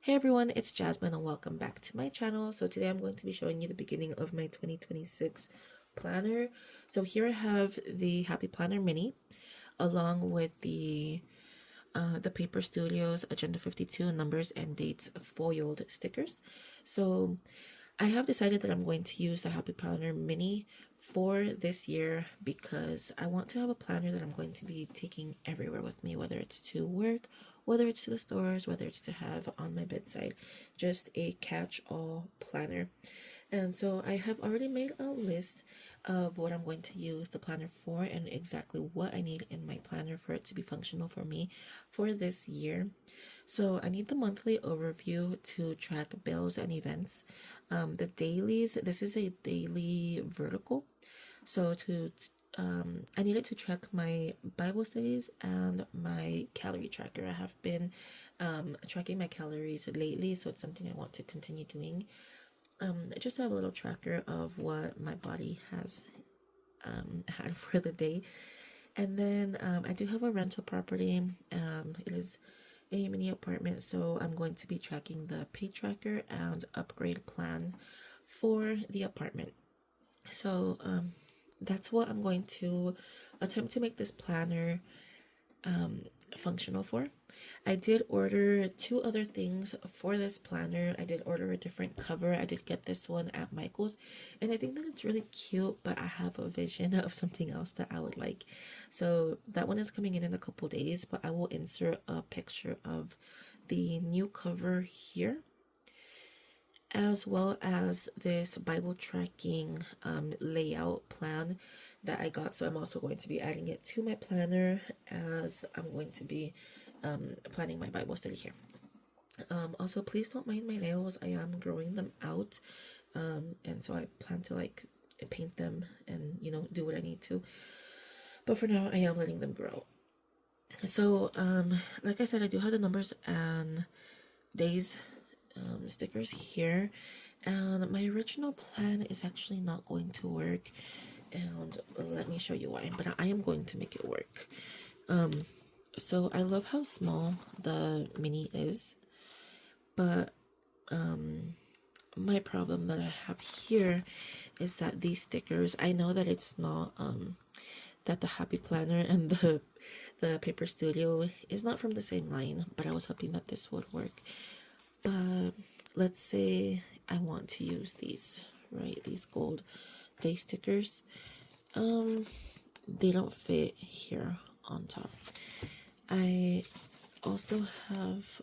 Hey everyone, it's Jasmine and welcome back to my channel. So today I'm going to be showing you the beginning of my 2026 planner. So here I have the Happy Planner Mini along with the Paper Studios Agenda 52 numbers and dates foiled stickers. So I have decided that I'm going to use the Happy Planner Mini for this year because I want to have a planner that I'm going to be taking everywhere with me, whether it's to work, whether it's to the stores, whether it's to have on my bedside, just a catch-all planner. And so I have already made a list of what I'm going to use the planner for and exactly what I need in my planner for it to be functional for me for this year. So I need the monthly overview to track bills and events. The dailies, this is a daily vertical. So I needed to track my Bible studies and my calorie tracker. I have been tracking my calories lately, so it's something I want to continue doing. Just to have a little tracker of what my body has had for the day. And then I do have a rental property. It is a mini apartment, so I'm going to be tracking the pay tracker and upgrade plan for the apartment. So that's what I'm going to attempt to make this planner functional for. I did order two other things for this planner. I did order a different cover. I did get this one at Michael's, and I think that it's really cute, but I have a vision of something else that I would like. So that one is coming in a couple days, but I will insert a picture of the new cover here, as well as this Bible tracking layout plan that I got. So I'm also going to be adding it to my planner as I'm going to be planning my Bible study here. Also, please don't mind my nails. I am growing them out, and so I plan to like paint them and do what I need to. But for now, I am letting them grow. So like I said, I do have the numbers and days stickers here, and my original plan is actually not going to work, and let me show you why, but I am going to make it work. So I love how small the mini is, but my problem that I have here is that these stickers, I know that it's not that the Happy Planner and the Paper Studio is not from the same line, but I was hoping that this would work. But let's say I want to use these, right? These gold day stickers. They don't fit here on top. I also have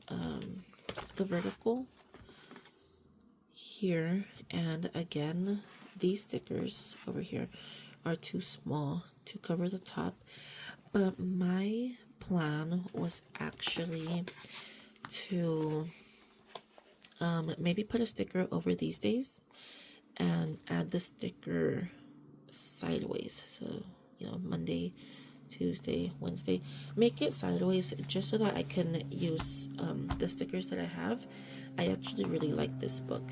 the vertical here, and again, these stickers over here are too small to cover the top. But my plan was actually to maybe put a sticker over these days and add the sticker sideways. So, Monday, Tuesday, Wednesday, make it sideways just so that I can use the stickers that I have. I actually really like this book.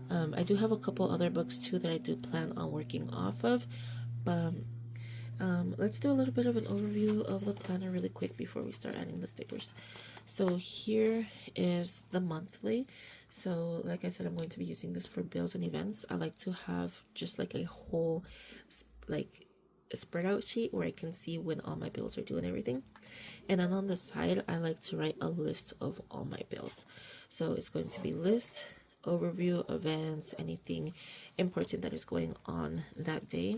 I do have a couple other books too that I do plan on working off of, but let's do a little bit of an overview of the planner really quick before we start adding the stickers. So here is the monthly. So like I said, I'm going to be using this for bills and events. I like to have just like a whole a spread out sheet where I can see when all my bills are due and everything. And then on the side, I like to write a list of all my bills. So it's going to be list, overview, events, anything important that is going on that day.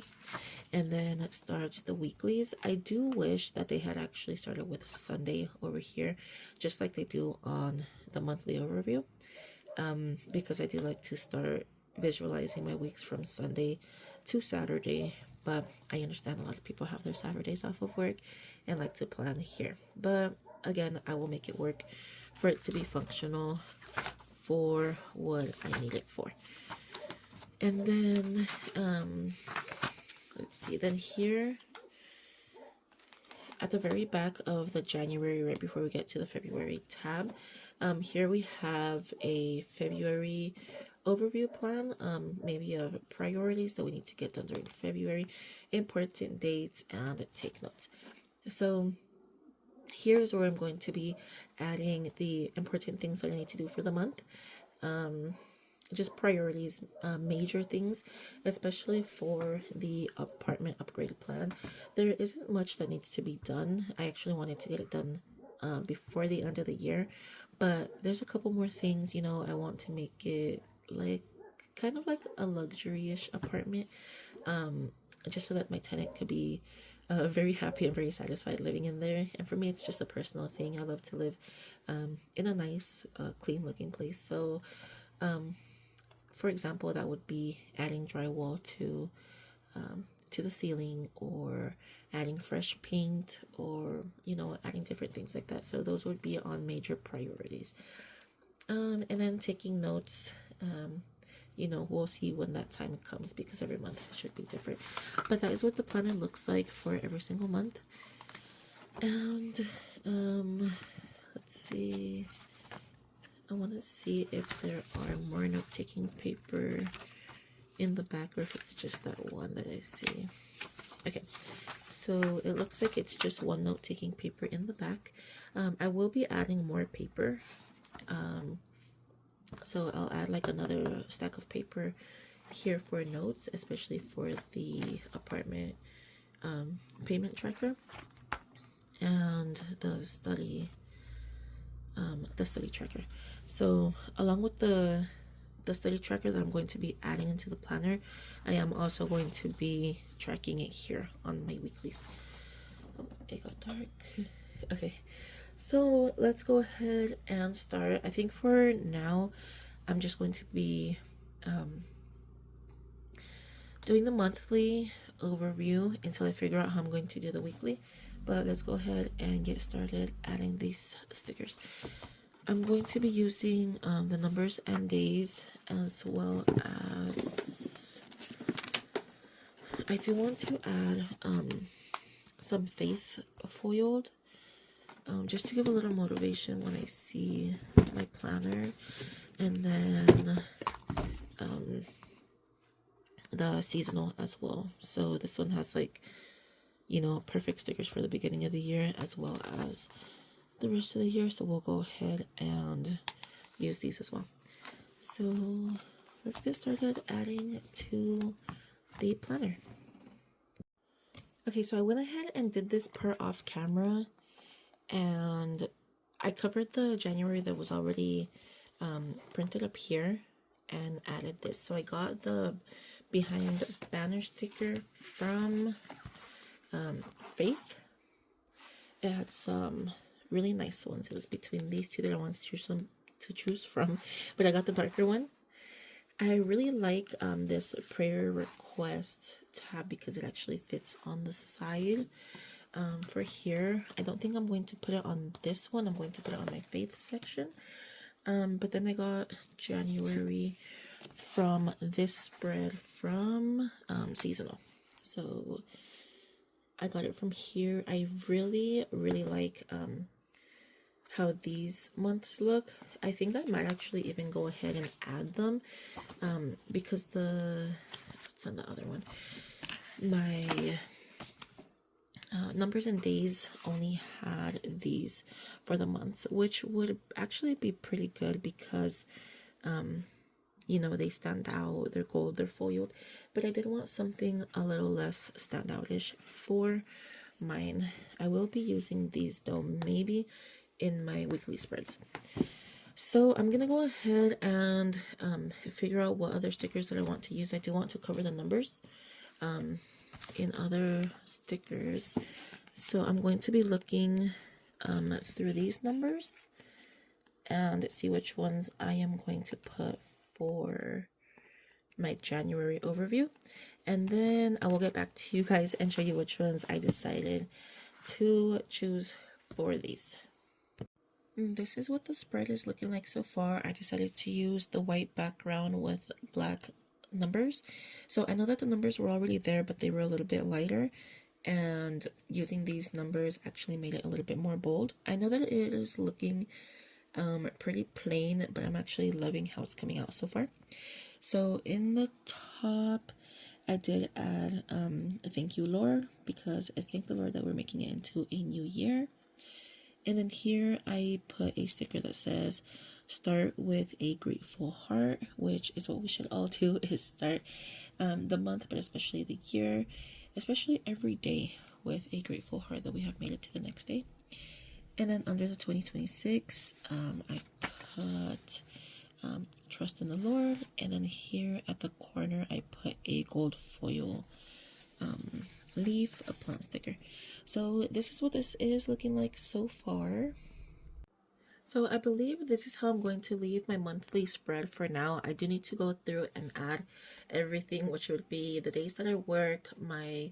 And then it starts the weeklies. I do wish that they had actually started with Sunday over here, just like they do on the monthly overview, because I do like to start visualizing my weeks from Sunday to Saturday. But I understand a lot of people have their Saturdays off of work and like to plan here. But again, I will make it work for it to be functional for what I need it for. And then let's see, then here at the very back of the January, right before we get to the February tab, here we have a February overview plan, maybe of priorities that we need to get done during February, important dates, and take notes. So here's where I'm going to be adding the important things that I need to do for the month. Just priorities, major things, especially for the apartment upgrade plan. There isn't much that needs to be done. I actually wanted to get it done before the end of the year, but there's a couple more things. I want to make it like kind of like a luxury-ish apartment, just so that my tenant could be very happy and very satisfied living in there. And for me, it's just a personal thing. I love to live in a nice, clean looking place. So for example, that would be adding drywall to the ceiling, or adding fresh paint, or adding different things like that. So those would be on major priorities. And then taking notes. We'll see when that time comes, because every month should be different. But that is what the planner looks like for every single month. And let's see. I want to see if there are more note-taking paper in the back, or if it's just that one that I see. Okay, so it looks like it's just one note-taking paper in the back. I will be adding more paper. So I'll add like another stack of paper here for notes, especially for the apartment payment tracker and the study tracker. So along with the study tracker that I'm going to be adding into the planner, I am also going to be tracking it here on my weeklies. Oh, it got dark. Okay, so let's go ahead and start. I think for now I'm just going to be doing the monthly overview until I figure out how I'm going to do the weekly. But let's go ahead and get started adding these stickers. I'm going to be using the numbers and days, as well as I do want to add some faith foiled, just to give a little motivation when I see my planner. And then the seasonal as well. So this one has like, perfect stickers for the beginning of the year as well as the rest of the year. So we'll go ahead and use these as well. So let's get started adding to the planner. Okay, so I went ahead and did this per off camera, and I covered the January that was already printed up here and added this. So I got the behind banner sticker from Faith. It had some really nice ones. It was between these two that I wanted to choose from, but I got the darker one. I really like this prayer request tab because it actually fits on the side. For here, I don't think I'm going to put it on this one. I'm going to put it on my Faith section. But then I got January from this spread from Seasonal. So I got it from here. I really, really like how these months look. I think I might actually even go ahead and add them because what's on the other one? My numbers and days only had these for the months, which would actually be pretty good because they stand out, they're gold, they're foiled. But I did want something a little less standoutish for mine. I will be using these though, maybe in my weekly spreads. So I'm gonna go ahead and figure out what other stickers that I want to use. I do want to cover the numbers in other stickers, so I'm going to be looking through these numbers and see which ones I am going to put for my January overview, and then I will get back to you guys and show you which ones I decided to choose for these. This is what the spread is looking like so far. I decided to use the white background with black numbers. So I know that the numbers were already there, but they were a little bit lighter, and using these numbers actually made it a little bit more bold. I know that it is looking pretty plain, but I'm actually loving how it's coming out so far. So in the top, I did add thank you, Lord, because I thank the Lord that we're making it into a new year. And then here I put a sticker that says start with a grateful heart, which is what we should all do, is start the month, but especially the year, especially every day, with a grateful heart that we have made it to the next day. And then under the 2026, I put trust in the Lord. And then here at the corner, I put a gold foil leaf, a plant sticker. So this is what this is looking like so far. So I believe this is how I'm going to leave my monthly spread for now. I do need to go through and add everything, which would be the days that I work, my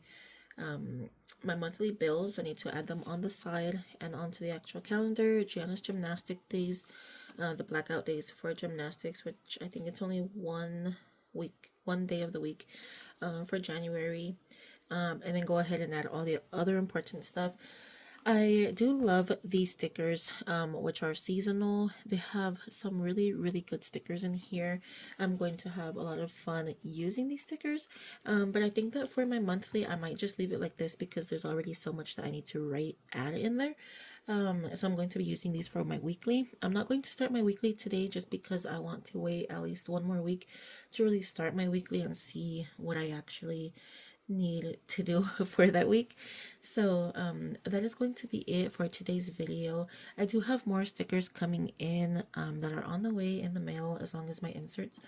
monthly bills. I need to add them on the side and onto the actual calendar. Gianna's gymnastic days, the blackout days for gymnastics, which I think it's only 1 day of the week for January. And then go ahead and add all the other important stuff. I do love these stickers, which are seasonal. They have some really, really good stickers in here. I'm going to have a lot of fun using these stickers. But I think that for my monthly, I might just leave it like this because there's already so much that I need to add in there. So I'm going to be using these for my weekly. I'm not going to start my weekly today just because I want to wait at least one more week to really start my weekly and see what I actually need to do for that week. So that is going to be it for today's video. I do have more stickers coming in that are on the way in the mail, as long as my inserts,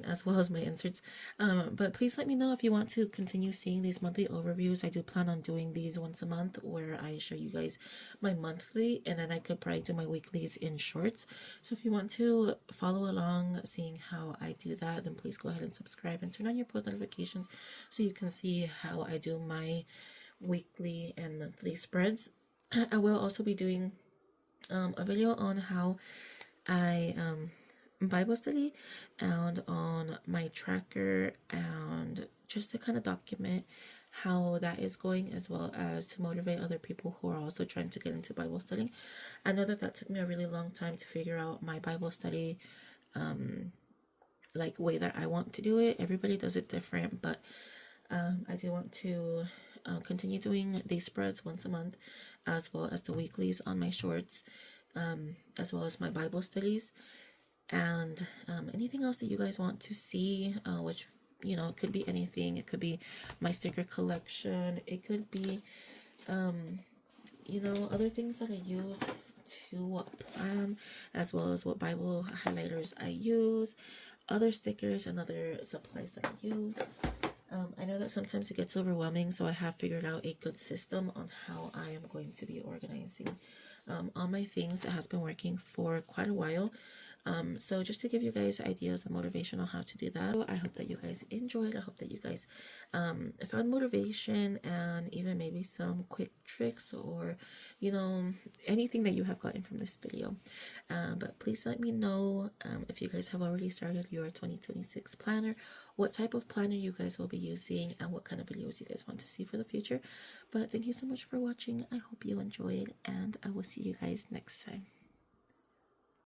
as well as my inserts. But please let me know if you want to continue seeing these monthly overviews. I do plan on doing these once a month where I show you guys my monthly, and then I could probably do my weeklies in shorts. So if you want to follow along seeing how I do that, then please go ahead and subscribe and turn on your post notifications so you can see how I do my weekly and monthly spreads. I will also be doing a video on how I Bible study and on my tracker, and just to kind of document how that is going, as well as to motivate other people who are also trying to get into Bible studying. I know that took me a really long time to figure out my Bible study way that I want to do it. Everybody does it different, but I do want to continue doing these spreads once a month, as well as the weeklies on my shorts, as well as my Bible studies, and anything else that you guys want to see, which, it could be anything. It could be my sticker collection. It could be, other things that I use to plan, as well as what Bible highlighters I use, other stickers and other supplies that I use. I know that sometimes it gets overwhelming, so I have figured out a good system on how I am going to be organizing all my things. It has been working for quite a while. So just to give you guys ideas and motivation on how to do that. I hope that you guys enjoyed. I hope that you guys found motivation and even maybe some quick tricks, or anything that you have gotten from this video. But please let me know if you guys have already started your 2026 planner, what type of planner you guys will be using, and what kind of videos you guys want to see for the future. But thank you so much for watching. I hope you enjoyed, and I will see you guys next time.